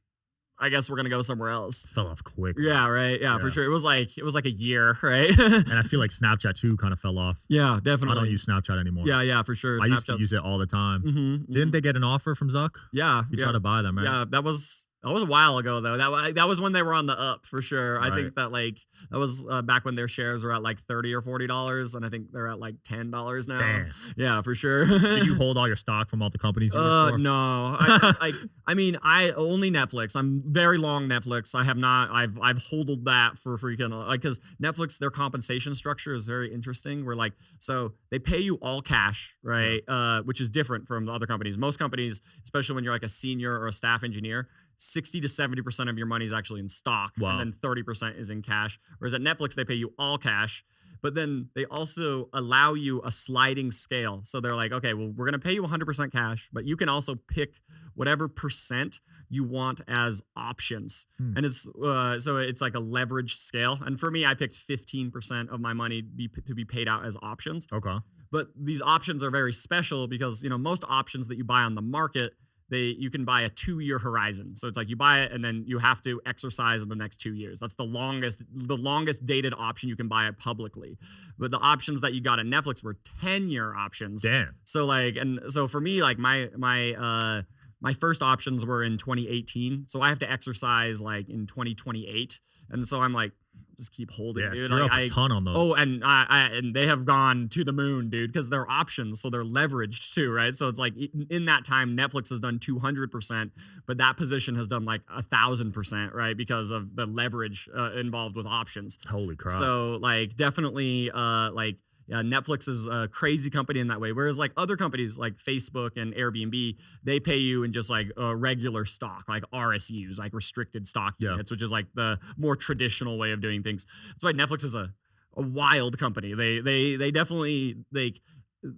Speaker 1: I guess we're gonna go somewhere else.
Speaker 2: Fell off quick.
Speaker 1: Yeah, right. Yeah, for sure. It was like a year, right?
Speaker 2: And I feel like Snapchat too kind of fell off.
Speaker 1: Yeah, definitely.
Speaker 2: I don't use Snapchat anymore.
Speaker 1: Yeah, for sure.
Speaker 2: I used to use it all the time. Didn't they get an offer from Zuck?
Speaker 1: Yeah,
Speaker 2: You tried to buy them, right?
Speaker 1: Yeah, that was a while ago though. That was when they were on the up for sure.
Speaker 2: Right.
Speaker 1: I think that like that was back when their shares were at like $30 or $40, and I think they're at like $10 now.
Speaker 2: Damn.
Speaker 1: Yeah, for sure.
Speaker 2: Did you hold all your stock from all the companies you worked for?
Speaker 1: No. I mean, I only Netflix. I'm very long Netflix. I have not. I've holded that for freaking like, because Netflix, their compensation structure is very interesting. Where like, so they pay you all cash, right? Which is different from the other companies. Most companies, especially when you're like a senior or a staff engineer, 60 to 70% of your money is actually in stock, and then 30% is in cash. Whereas at Netflix, they pay you all cash, but then they also allow you a sliding scale. So they're like, okay, well, we're going to pay you 100% cash, but you can also pick whatever percent you want as options. And it's so it's like a leverage scale. And for me, I picked 15% of my money to be paid out as options.
Speaker 2: Okay.
Speaker 1: But these options are very special because, you know, most options that you buy on the market, you can buy a 2-year horizon. So it's like you buy it and then you have to exercise in the next 2 years. That's the longest dated option you can buy it publicly. But the options that you got at Netflix were 10-year options.
Speaker 2: Damn.
Speaker 1: So like, and so for me, like my first options were in 2018. So I have to exercise like in 2028. And so I'm like, just keep holding, dude.
Speaker 2: You're up a ton on those.
Speaker 1: Oh, and they have gone to the moon, dude, because they're options, so they're leveraged too, right? So it's like in that time, Netflix has done 200%, but that position has done like 1,000%, right? Because of the leverage involved with options.
Speaker 2: Holy crap!
Speaker 1: So like definitely yeah, Netflix is a crazy company in that way. Whereas like other companies like Facebook and Airbnb, they pay you in just like a regular stock, like RSUs, like restricted stock units, which is like the more traditional way of doing things. That's why Netflix is a wild company. They definitely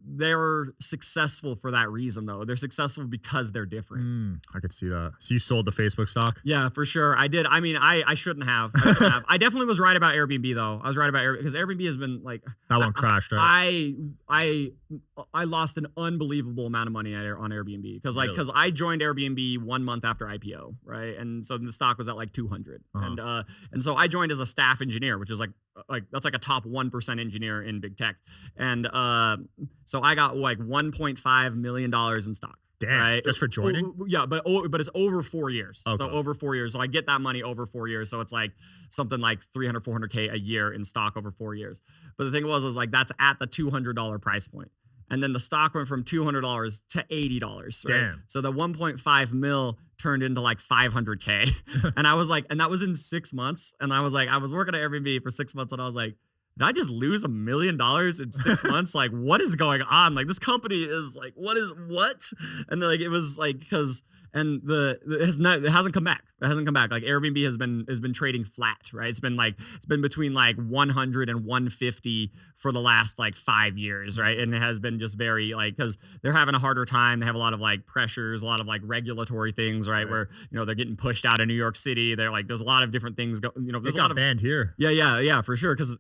Speaker 1: they're successful for that reason though. They're successful because they're different.
Speaker 2: I could see that. So you sold the Facebook stock?
Speaker 1: Yeah, for sure. I did. I mean, I shouldn't have. I definitely was right about Airbnb though. I was right about Airbnb because Airbnb has been like
Speaker 2: that one crashed, right?
Speaker 1: I lost an unbelievable amount of money on Airbnb because I joined Airbnb 1 month after IPO, right? And so the stock was at like 200, and so I joined as a staff engineer, which is like that's like a top 1% engineer in big tech, and so I got like $1.5 million in stock.
Speaker 2: Damn,
Speaker 1: right?
Speaker 2: Just for joining?
Speaker 1: Yeah, but it's over 4 years.
Speaker 2: Okay.
Speaker 1: So over 4 years. So I get that money over 4 years. So it's like something like 300, 400K a year in stock over 4 years. But the thing was like that's at the $200 price point. And then the stock went from $200 to $80. Right?
Speaker 2: Damn.
Speaker 1: So the 1.5 mil turned into like 500K. And I was like, and that was in 6 months. And I was like, I was working at Airbnb for 6 months and I was like, did I just lose $1 million in 6 months? Like, what is going on? Like, this company is like, what? And like, it was like, it hasn't come back. It hasn't come back. Like Airbnb has been trading flat, right? It's been between like 100 and 150 for the last like 5 years, right? And it has been just very like, because they're having a harder time. They have a lot of like pressures, a lot of like regulatory things, right? Where they're getting pushed out of New York City. They're like, there's a lot of different things there's a lot of
Speaker 2: banned here.
Speaker 1: Yeah, for sure, because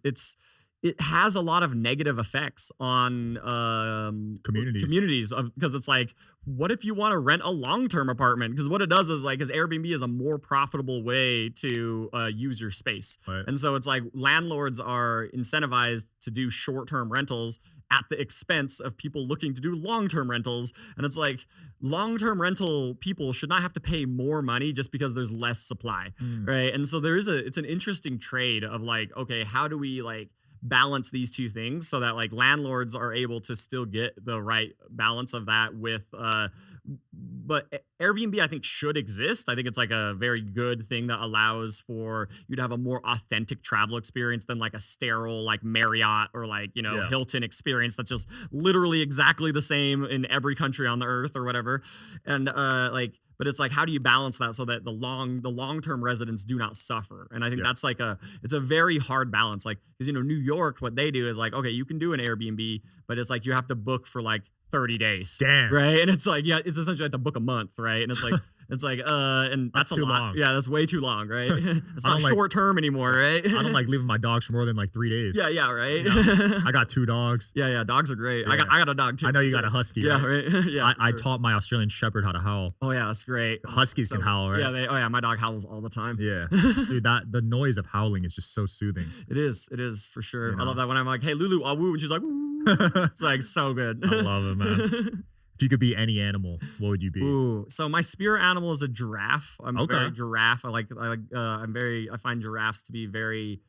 Speaker 1: it has a lot of negative effects on communities because it's like, what if you want to rent a long-term apartment? Because what it does is like, because Airbnb is a more profitable way to use your space.
Speaker 2: Right.
Speaker 1: And so it's like landlords are incentivized to do short-term rentals at the expense of people looking to do long-term rentals. And it's like, long-term rental people should not have to pay more money just because there's less supply, right? And so it's an interesting trade of like, okay, how do we like balance these two things so that like landlords are able to still get the right balance of that with but Airbnb I think should exist. I think it's like a very good thing that allows for you to have a more authentic travel experience than like a sterile like Marriott or like Hilton experience that's just literally exactly the same in every country on the earth or whatever. And but it's like, how do you balance that so that the long-term residents do not suffer? And I think that's like it's a very hard balance. Like, because New York, what they do is like, okay, you can do an Airbnb, but it's like you have to book for like 30 days.
Speaker 2: Damn.
Speaker 1: Right. And it's like, it's essentially like to book a month, right? And it's like and that's
Speaker 2: too
Speaker 1: a lot.
Speaker 2: long.
Speaker 1: Yeah, that's way too long, right? It's not
Speaker 2: like,
Speaker 1: short term anymore, right?
Speaker 2: I don't like leaving my dogs for more than like 3 days.
Speaker 1: Yeah, right.
Speaker 2: I got 2 dogs.
Speaker 1: Yeah, dogs are great.
Speaker 2: Yeah.
Speaker 1: I got a dog too.
Speaker 2: I know you got a husky.
Speaker 1: Yeah,
Speaker 2: right?
Speaker 1: Yeah.
Speaker 2: I taught my Australian Shepherd how to howl.
Speaker 1: Oh yeah, that's great.
Speaker 2: Huskies can howl, right?
Speaker 1: Yeah, my dog howls all the time.
Speaker 2: Yeah, dude, the noise of howling is just so soothing.
Speaker 1: It is for sure. I love that when I'm like, hey Lulu, ah woo, and she's like, woo. It's like so good.
Speaker 2: I love it, man. If you could be any animal, what would you be?
Speaker 1: Ooh, so my spirit animal is a giraffe. I'm very giraffe. I find giraffes to be very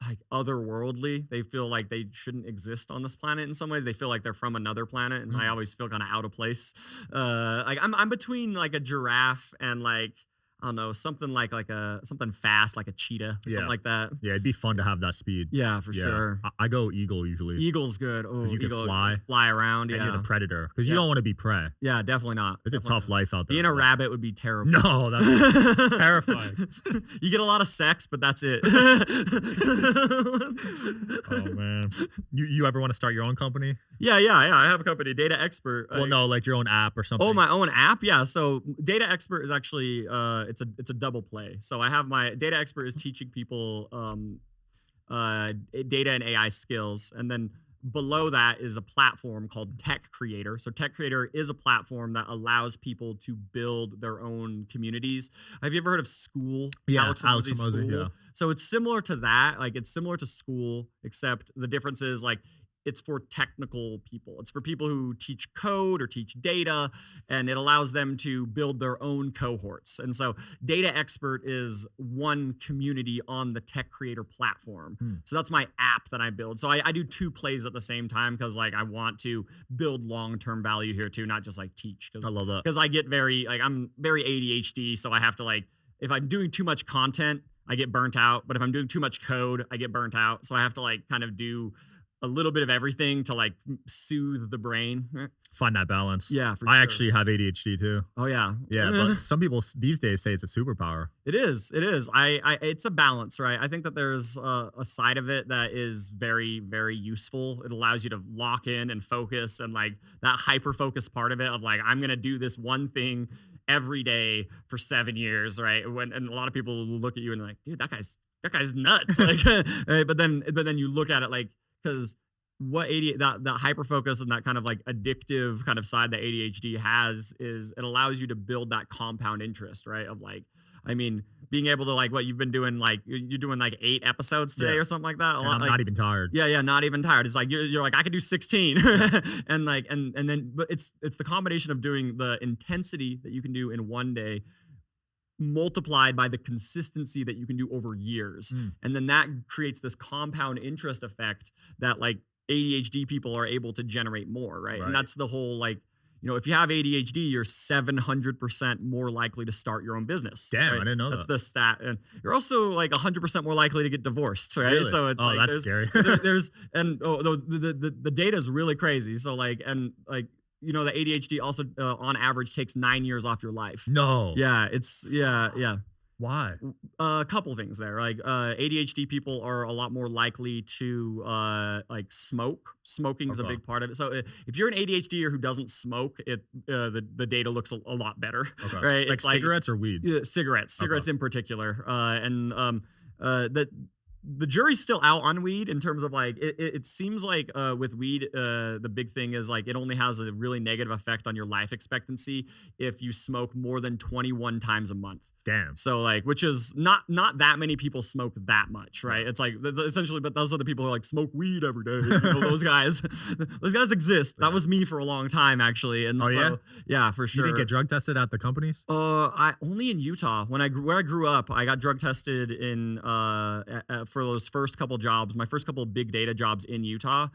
Speaker 1: like otherworldly. They feel like they shouldn't exist on this planet in some ways. They feel like they're from another planet, and I always feel kind of out of place. Like I'm between like a giraffe and like, I don't know, something like something fast, like a cheetah or something like that.
Speaker 2: Yeah, it'd be fun to have that speed.
Speaker 1: Yeah, for sure.
Speaker 2: I go eagle usually.
Speaker 1: Eagle's good. Oh,
Speaker 2: you can fly
Speaker 1: around.
Speaker 2: And
Speaker 1: Yeah,
Speaker 2: you're the predator because you don't want to be prey.
Speaker 1: Yeah, definitely not.
Speaker 2: It's a tough life out there.
Speaker 1: Being a rabbit would be terrible.
Speaker 2: No, that's terrifying.
Speaker 1: You get a lot of sex, but that's it.
Speaker 2: Oh man, you ever want to start your own company?
Speaker 1: Yeah. I have a company, Data Expert.
Speaker 2: Well, no, like your own app or something.
Speaker 1: Oh, my own app. Yeah. So Data Expert is actually it's a double play. So I have my Data Expert is teaching people data and AI skills, and then below that is a platform called Tech Creator. So Tech Creator is a platform that allows people to build their own communities. Have you ever heard of School?
Speaker 2: Yeah,
Speaker 1: Alex
Speaker 2: Hormozi,
Speaker 1: School?
Speaker 2: yeah.
Speaker 1: So it's similar to that. Like it's similar to School, except the difference is like it's for technical people. It's for people who teach code or teach data, and it allows them to build their own cohorts. And so Data Expert is one community on the Tech Creator platform. So that's my app that I build. So I do 2 plays at the same time because like I want to build long-term value here too, not just like teach.
Speaker 2: I love that.
Speaker 1: Because I get I'm very ADHD, so I have to like, if I'm doing too much content, I get burnt out. But if I'm doing too much code, I get burnt out. So I have to like kind of do a little bit of everything to like soothe the brain.
Speaker 2: Find that balance.
Speaker 1: Yeah, for
Speaker 2: I
Speaker 1: sure.
Speaker 2: actually have ADHD too.
Speaker 1: Oh yeah.
Speaker 2: Yeah, but some people these days say it's a superpower.
Speaker 1: It is. It's a balance, right? I think that there's a side of it that is very, very useful. It allows you to lock in and focus, and like that hyper focus part of it of like, I'm gonna do this one thing every day for 7 years, right? And a lot of people will look at you and like, dude, that guy's nuts. Like, but then you look at it like, because what that hyper focus and that kind of like addictive kind of side that ADHD has is it allows you to build that compound interest, right? Of like, I mean, being able to like what you've been doing, like you're doing like 8 episodes today or something like that.
Speaker 2: I'm not even tired.
Speaker 1: Yeah, not even tired. It's like you're like, I could do 16, and like and then but it's the combination of doing the intensity that you can do in one day multiplied by the consistency that you can do over years. And then that creates this compound interest effect that like ADHD people are able to generate more, right?
Speaker 2: Right.
Speaker 1: And that's the whole like, if you have ADHD, you're 700% more likely to start your own business.
Speaker 2: Damn,
Speaker 1: right?
Speaker 2: I didn't know
Speaker 1: That's
Speaker 2: that.
Speaker 1: the stat. And you're also like 100% more likely to get divorced, right?
Speaker 2: Really?
Speaker 1: So it's
Speaker 2: Oh,
Speaker 1: like
Speaker 2: that's scary.
Speaker 1: there's and the data is really crazy. So like the ADHD also on average takes 9 years off your life.
Speaker 2: No.
Speaker 1: Yeah, yeah.
Speaker 2: Why?
Speaker 1: A couple things there. Like ADHD people are a lot more likely to like smoke. Smoking is a
Speaker 2: Okay.
Speaker 1: big part of it. So if you're an ADHDer who doesn't smoke, the data looks a lot better.
Speaker 2: Okay.
Speaker 1: Right?
Speaker 2: Like
Speaker 1: It's
Speaker 2: cigarettes or weed?
Speaker 1: yeah, cigarettes in particular, the jury's still out on weed in terms of like it seems like with weed the big thing is like it only has a really negative effect on your life expectancy if you smoke more than 21 times a month.
Speaker 2: Damn.
Speaker 1: So like, which is not that many people smoke that much, right? It's like essentially, but those are the people who are like smoke weed every day. Those guys, those guys exist. That was me for a long time actually, and yeah, for sure.
Speaker 2: You didn't get drug tested at the companies?
Speaker 1: I only in Utah. Where I grew up, I got drug tested in for those first couple jobs, my first couple of big data jobs in Utah.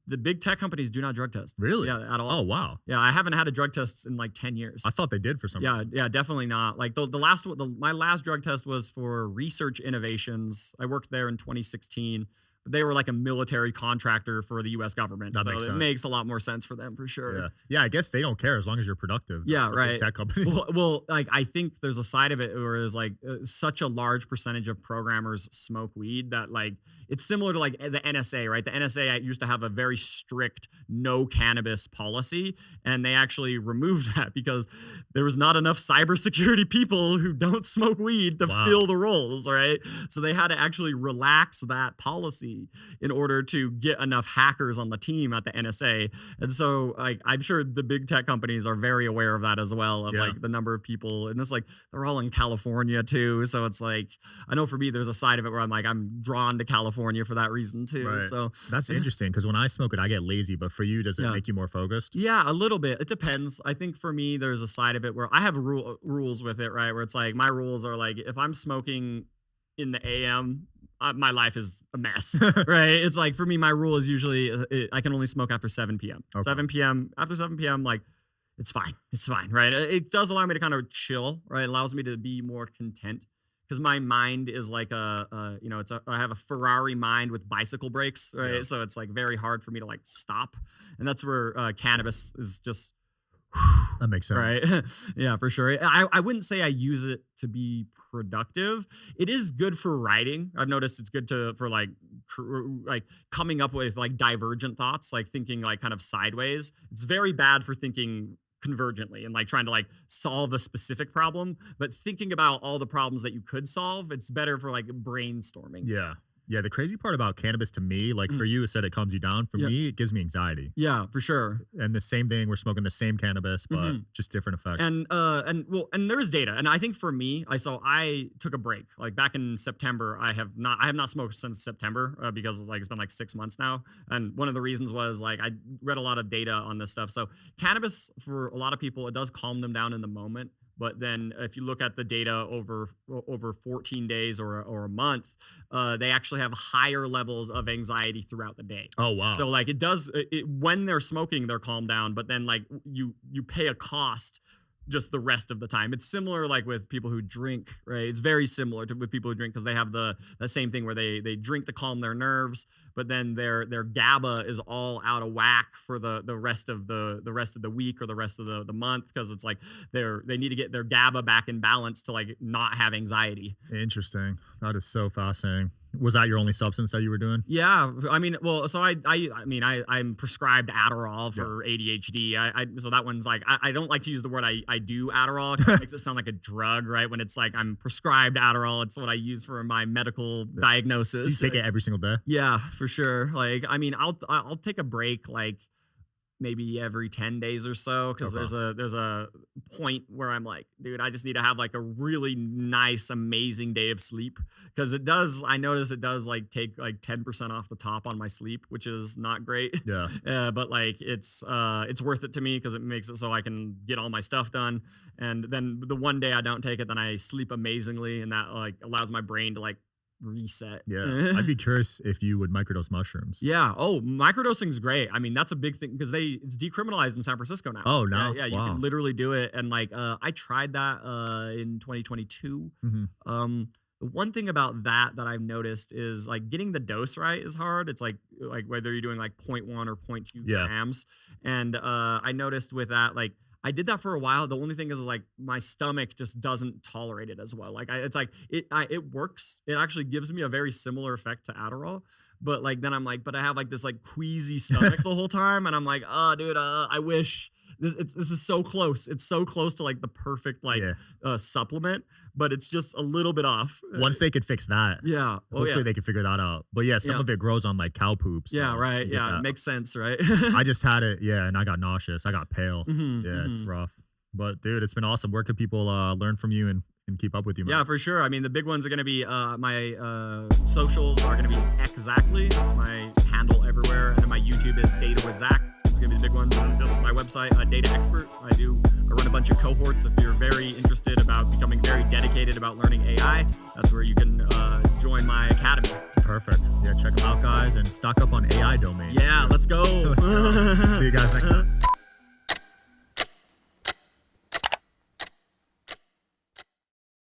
Speaker 1: The big tech companies do not drug test.
Speaker 2: Really?
Speaker 1: Yeah, at all.
Speaker 2: Oh, wow.
Speaker 1: Yeah, I haven't had a drug test in like 10 years.
Speaker 2: I thought they did for some reason.
Speaker 1: Yeah, definitely not. Like the last one, my last drug test was for Research Innovations. I worked there in 2016. They were like a military contractor for the U.S. government.
Speaker 2: That
Speaker 1: so
Speaker 2: makes
Speaker 1: it
Speaker 2: sense.
Speaker 1: makes a lot more sense for them for sure.
Speaker 2: Yeah. Yeah, I guess they don't care as long as you're productive.
Speaker 1: Yeah,
Speaker 2: the big
Speaker 1: right.
Speaker 2: Tech companies.
Speaker 1: Well, like I think there's a side of it where there's like such a large percentage of programmers smoke weed that like it's similar to like the NSA, right? The NSA used to have a very strict no cannabis policy, and they actually removed that because there was not enough cybersecurity people who don't smoke weed to fill the roles, right? So they had to actually relax that policy in order to get enough hackers on the team at the NSA. And so like I'm sure the big tech companies are very aware of that as well, of like the number of people. And it's like they're all in California too. So it's like I know for me there's a side of it where I'm drawn to California for that reason too.
Speaker 2: Right.
Speaker 1: So
Speaker 2: that's interesting because when I smoke it, I get lazy. But for you, does it make you more focused?
Speaker 1: Yeah, a little bit. It depends. I think for me, there's a side of it where I have rules with it, right? Where it's like my rules are like if I'm smoking in the AM, my life is a mess, right? It's like for me, my rule is usually I can only smoke after 7 p.m.
Speaker 2: Okay.
Speaker 1: 7 p.m. After 7 p.m. like it's fine. It's fine, right? It does allow me to kind of chill, right? It allows me to be more content because my mind is like I have a Ferrari mind with bicycle brakes, right?
Speaker 2: Yeah.
Speaker 1: So it's like very hard for me to like stop, and that's where cannabis is just.
Speaker 2: That makes sense.
Speaker 1: Right. Yeah, for sure. I wouldn't say I use it to be productive. It is good for writing. I've noticed it's good for like coming up with like divergent thoughts, like thinking like kind of sideways. It's very bad for thinking convergently and like trying to like solve a specific problem, but thinking about all the problems that you could solve, it's better for like brainstorming.
Speaker 2: Yeah. Yeah, the crazy part about cannabis to me, like for you, it said it calms you down. For me, it gives me anxiety.
Speaker 1: Yeah, for sure.
Speaker 2: And the same thing, we're smoking the same cannabis, but just different effects.
Speaker 1: And there's data. And I think for me, I took a break. Like back in September, I have not smoked since September because like it's been like 6 months now. And one of the reasons was like I read a lot of data on this stuff. So cannabis for a lot of people, it does calm them down in the moment. But then if you look at the data over 14 days or a month, they actually have higher levels of anxiety throughout the day.
Speaker 2: Oh, wow.
Speaker 1: So like when they're smoking, they're calmed down, but then like you pay a cost just the rest of the time. It's similar like with people who drink, right? It's very similar with people who drink because they have the same thing where they drink to calm their nerves, but then their GABA is all out of whack for the rest of the week or the rest of the month because it's like they need to get their GABA back in balance to like not have anxiety.
Speaker 2: Interesting. That is so fascinating. Was that your only substance that you were doing?
Speaker 1: Yeah, I mean, well, so I'm prescribed Adderall for ADHD. So that one's like I don't like to use the word I do Adderall because it makes it sound like a drug, right? When it's like I'm prescribed Adderall, it's what I use for my medical diagnosis.
Speaker 2: Do you take it every single day?
Speaker 1: Yeah, for sure. Like, I mean, I'll take a break like maybe every 10 days or so because there's a point where I'm like, dude, I just need to have like a really nice amazing day of sleep because I notice it does like take like 10% off the top on my sleep, which is not great.
Speaker 2: Yeah.
Speaker 1: But like it's worth it to me because it makes it so I can get all my stuff done, and then the one day I don't take it, then I sleep amazingly, and that like allows my brain to like reset.
Speaker 2: Yeah. I'd be curious if you would microdose mushrooms.
Speaker 1: Yeah. Oh, microdosing is great. I mean, that's a big thing because it's decriminalized in San Francisco now.
Speaker 2: Oh, now?
Speaker 1: Yeah, you
Speaker 2: Wow.
Speaker 1: can literally do it. And like, I tried that in 2022. The one thing about that I've noticed is like getting the dose right is hard. It's like whether you're doing like 0.1 or 0.2 grams. And I noticed with that, like, I did that for a while. The only thing is like my stomach just doesn't tolerate it as well. Like it works. It actually gives me a very similar effect to Adderall. But like then I'm like, but I have like this like queasy stomach the whole time, and I'm like, oh, dude, I wish this is so close. It's so close to like the perfect like supplement, but it's just a little bit off.
Speaker 2: Once they could fix that, hopefully they could figure that out. But yeah, some of it grows on like cow poops. So
Speaker 1: right. Yeah, it makes sense, right?
Speaker 2: I just had it, and I got nauseous. I got pale. It's rough. But dude, it's been awesome. Where can people learn from you and keep up with you, man?
Speaker 1: Yeah, for sure. I mean, the big ones are going to be my socials are going to be Exactly. That's my handle everywhere. And then my YouTube is Data with Zach. It's going to be the big ones. And this is my website, Data Expert. I run a bunch of cohorts. If you're very interested about becoming very dedicated about learning AI, that's where you can join my academy.
Speaker 2: Perfect. Yeah, check them out, guys, and stock up on AI domains.
Speaker 1: Yeah, let's go.
Speaker 2: See you guys next time.